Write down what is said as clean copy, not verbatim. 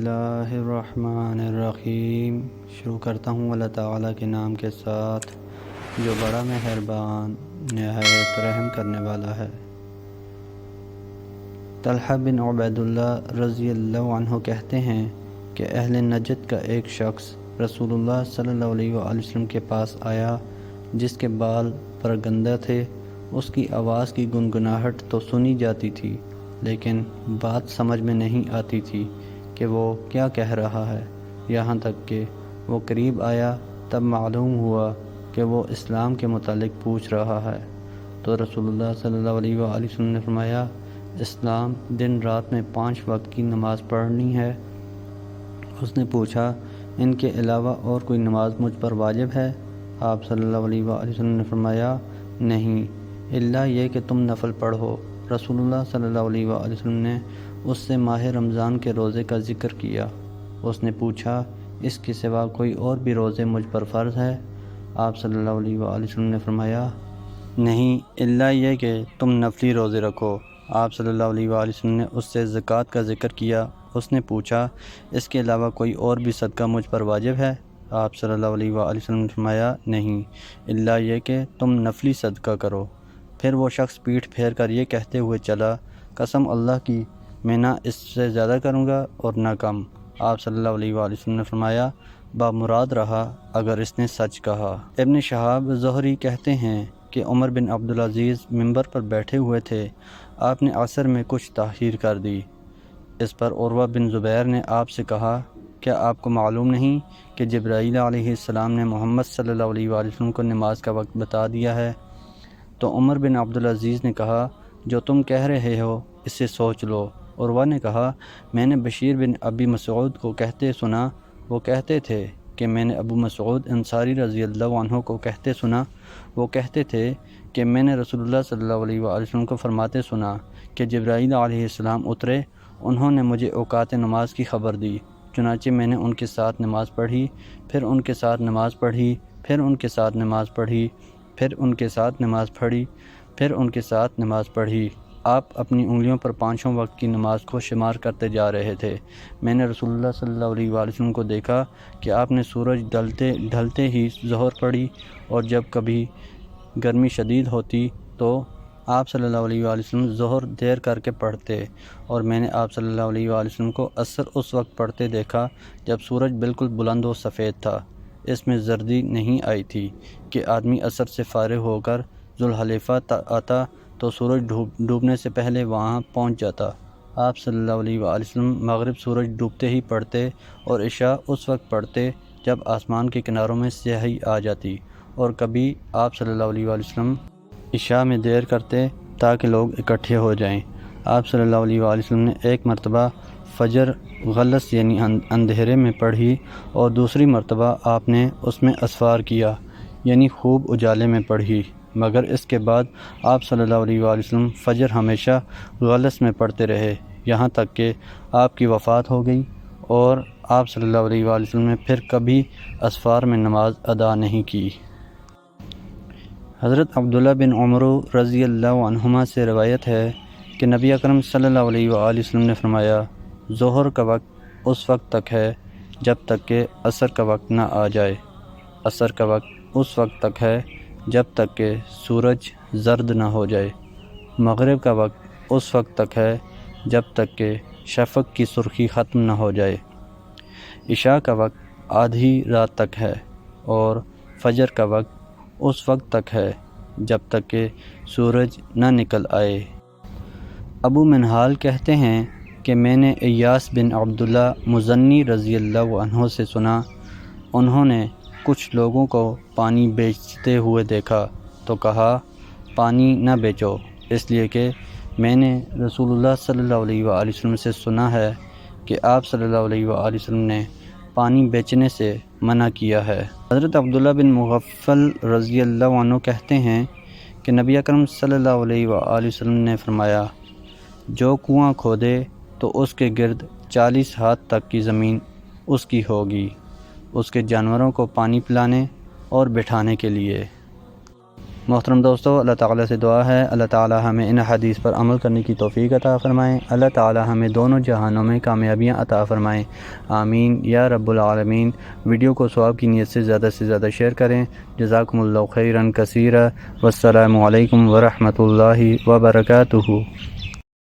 اللہ الرحمن الرحیم۔ شروع کرتا ہوں اللہ تعالیٰ کے نام کے ساتھ جو بڑا مہربان نہایت رحم کرنے والا ہے۔ طلحہ بن عبید اللہ رضی اللہ عنہ کہتے ہیں کہ اہل نجد کا ایک شخص رسول اللہ صلی اللہ علیہ وآلہ وسلم کے پاس آیا جس کے بال پر گندہ تھے۔ اس کی آواز کی گنگناہٹ تو سنی جاتی تھی لیکن بات سمجھ میں نہیں آتی تھی کہ وہ کیا کہہ رہا ہے۔ یہاں تک کہ وہ قریب آیا تب معلوم ہوا کہ وہ اسلام کے متعلق پوچھ رہا ہے۔ تو رسول اللہ صلی اللہ علیہ وآلہ وسلم نے فرمایا، اسلام دن رات میں 5 وقت کی نماز پڑھنی ہے۔ اس نے پوچھا، ان کے علاوہ اور کوئی نماز مجھ پر واجب ہے؟ آپ صلی اللہ علیہ وآلہ وسلم نے فرمایا، نہیں، الا یہ کہ تم نفل پڑھو۔ رسول اللہ صلی اللہ علیہ وآلہ وسلم نے اس سے ماہ رمضان کے روزے کا ذکر کیا۔ اس نے پوچھا، اس کے سوا کوئی اور بھی روزے مجھ پر فرض ہے؟ آپ صلی اللہ علیہ وآلہ وسلم نے فرمایا، نہیں، الا یہ کہ تم نفلی روزے رکھو۔ آپ صلی اللہ علیہ وآلہ وسلم نے اس سے زکوٰۃ کا ذکر کیا۔ اس نے پوچھا، اس کے علاوہ کوئی اور بھی صدقہ مجھ پر واجب ہے؟ آپ صلی اللہ علیہ وآلہ وسلم نے فرمایا، نہیں، الا یہ کہ تم نفلی صدقہ کرو۔ پھر وہ شخص پیٹھ پھیر کر یہ کہتے ہوئے چلا، قسم اللہ کی، میں نہ اس سے زیادہ کروں گا اور نہ کم۔ آپ صلی اللہ علیہ وآلہ وسلم نے فرمایا، بامراد رہا اگر اس نے سچ کہا۔ ابن شہاب زہری کہتے ہیں کہ عمر بن عبدالعزیز ممبر پر بیٹھے ہوئے تھے۔ آپ نے عصر میں کچھ تاخیر کر دی۔ اس پر عروہ بن زبیر نے آپ سے کہا، کیا آپ کو معلوم نہیں کہ جبرائیل علیہ السلام نے محمد صلی اللہ علیہ وآلہ وسلم کو نماز کا وقت بتا دیا ہے؟ تو عمر بن عبدالعزیز نے کہا، جو تم کہہ رہے ہو اسے سوچ لو۔ عروہ نے کہا، میں نے بشیر بن ابی مسعود کو کہتے سنا، وہ کہتے تھے کہ میں نے ابو مسعود انصاری رضی اللہ عنہ کو کہتے سنا، وہ کہتے تھے کہ میں نے رسول اللہ صلی اللہ علیہ وآلہ وسلم کو فرماتے سنا کہ جبرائیل علیہ السلام اترے، انہوں نے مجھے اوقات نماز کی خبر دی، چنانچہ میں نے ان کے ساتھ نماز پڑھی، پھر ان کے ساتھ نماز پڑھی، پھر ان کے ساتھ نماز پڑھی، پھر ان کے ساتھ نماز پڑھی، پھر ان کے ساتھ نماز پڑھی۔ آپ اپنی انگلیوں پر 5 وقت کی نماز کو شمار کرتے جا رہے تھے۔ میں نے رسول اللہ صلی اللہ علیہ وآلہ وسلم کو دیکھا کہ آپ نے سورج ڈھلتے ہی ظہر پڑھی، اور جب کبھی گرمی شدید ہوتی تو آپ صلی اللہ علیہ وآلہ وسلم ظہر دیر کر کے پڑھتے، اور میں نے آپ صلی اللہ علیہ وآلہ وسلم کو عصر اس وقت پڑھتے دیکھا جب سورج بالکل بلند و سفید تھا، اس میں زردی نہیں آئی تھی کہ آدمی عصر سے فارغ ہو کر ذوالحلیفہ آتا تو سورج ڈوبنے سے پہلے وہاں پہنچ جاتا۔ آپ صلی اللہ علیہ وآلہ وسلم مغرب سورج ڈوبتے ہی پڑھتے اور عشاء اس وقت پڑھتے جب آسمان کے کناروں میں سیاہی آ جاتی، اور کبھی آپ صلی اللہ علیہ وآلہ وسلم عشاء میں دیر کرتے تاکہ لوگ اکٹھے ہو جائیں۔ آپ صلی اللہ علیہ وآلہ وسلم نے ایک مرتبہ فجر غلس یعنی اندھیرے میں پڑھی، اور دوسری مرتبہ آپ نے اس میں اسفار کیا یعنی خوب اجالے میں پڑھی، مگر اس کے بعد آپ صلی اللہ علیہ وآلہ وسلم فجر ہمیشہ غلس میں پڑھتے رہے یہاں تک کہ آپ کی وفات ہو گئی، اور آپ صلی اللہ علیہ وآلہ وسلم نے پھر کبھی اسفار میں نماز ادا نہیں کی۔ حضرت عبداللہ بن عمر رضی اللہ عنہما سے روایت ہے کہ نبی اکرم صلی اللہ علیہ وآلہ وسلم نے فرمایا، ظہر کا وقت اس وقت تک ہے جب تک کہ عصر کا وقت نہ آ جائے، عصر کا وقت اس وقت تک ہے جب تک کہ سورج زرد نہ ہو جائے، مغرب کا وقت اس وقت تک ہے جب تک کہ شفق کی سرخی ختم نہ ہو جائے، عشاء کا وقت آدھی رات تک ہے، اور فجر کا وقت اس وقت تک ہے جب تک کہ سورج نہ نکل آئے۔ ابو منہال کہتے ہیں کہ میں نے ایاس بن عبداللہ مزنی رضی اللہ عنہ سے سنا، انہوں نے کچھ لوگوں کو پانی بیچتے ہوئے دیکھا تو کہا، پانی نہ بیچو، اس لیے کہ میں نے رسول اللہ صلی اللہ علیہ وآلہ وسلم سے سنا ہے کہ آپ صلی اللہ علیہ وآلہ وسلم نے پانی بیچنے سے منع کیا ہے۔ حضرت عبداللہ بن مغفل رضی اللہ عنہ کہتے ہیں کہ نبی اکرم صلی اللہ علیہ وآلہ وسلم نے فرمایا، جو کنواں کھودے تو اس کے گرد 40 ہاتھ تک کی زمین اس کی ہوگی، اس کے جانوروں کو پانی پلانے اور بٹھانے کے لیے۔ محترم دوستو، اللہ تعالیٰ سے دعا ہے اللہ تعالیٰ ہمیں ان حدیث پر عمل کرنے کی توفیق عطا فرمائیں، اللہ تعالیٰ ہمیں دونوں جہانوں میں کامیابیاں عطا فرمائیں، آمین یا رب العالمین۔ ویڈیو کو ثواب کی نیت سے زیادہ شیئر کریں۔ جزاکم اللہ خیرا کثیرا، والسلام علیکم ورحمۃ اللہ وبرکاتہ۔